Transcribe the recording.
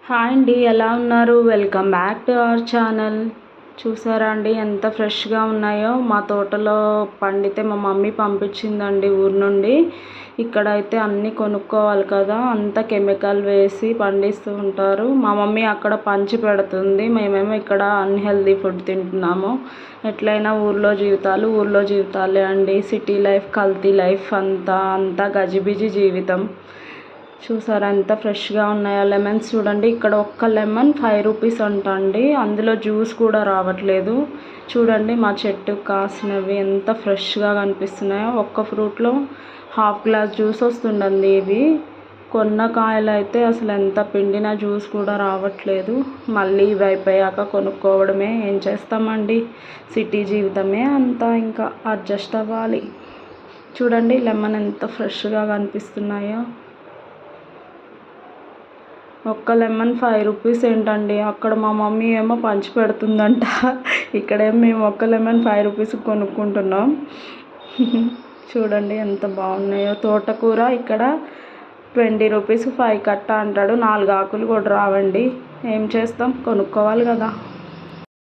Hi అండి, ఎలా ఉన్నారు? Welcome back to our channel. చూసారా అండి ఎంత ఫ్రెష్గా ఉన్నాయో? మా తోటలో పండితే మా మమ్మీ పంపించిందండి ఊరు నుండి. ఇక్కడైతే అన్నీ కొనుక్కోవాలి కదా, అంతా కెమికల్ వేసి పండిస్తూ ఉంటారు. మా మమ్మీ అక్కడ పంచి పెడుతుంది, మేమేమో ఇక్కడ అన్హెల్దీ ఫుడ్ తింటున్నాము. ఎట్లయినా ఊర్లో జీవితాలే అండి. సిటీ లైఫ్, కల్తీ లైఫ్, అంతా గజిబిజి జీవితం. చూసారా ఎంత ఫ్రెష్గా ఉన్నాయో లెమన్స్. చూడండి, ఇక్కడ ఒక్క లెమన్ 5 రూపీస్ అంట అండి. అందులో జ్యూస్ కూడా రావట్లేదు. చూడండి మా చెట్టు కాసినవి ఎంత ఫ్రెష్గా కనిపిస్తున్నాయో. ఒక్క ఫ్రూట్లో హాఫ్ గ్లాస్ జ్యూస్ వస్తుందండి. ఇవి కొన్న కాయలు అయితే అసలు ఎంత పిండినా జ్యూస్ కూడా రావట్లేదు. మళ్ళీ ఇవి అయిపోయాక కొనుక్కోవడమే. ఏం చేస్తామండి, సిటీ జీవితమే అంతా, ఇంకా అడ్జస్ట్ అవ్వాలి. చూడండి లెమన్ ఎంత ఫ్రెష్గా కనిపిస్తున్నాయో. ఒక్క లెమన్ 5 రూపీస్ ఏంటండి, అక్కడ మా మమ్మీ ఏమో పంచి పెడుతుందంట. ఇక్కడేమో మేము ఒక్క లెమన్ 5 రూపీస్కి కొనుక్కుంటున్నాం. చూడండి ఎంత బాగున్నాయో. తోటకూర ఇక్కడ 20 రూపీస్ 5 కట్ట అంటాడు. 4 ఆకులు కూడా రావండి. ఏం చేస్తాం, కొనుక్కోవాలి కదా.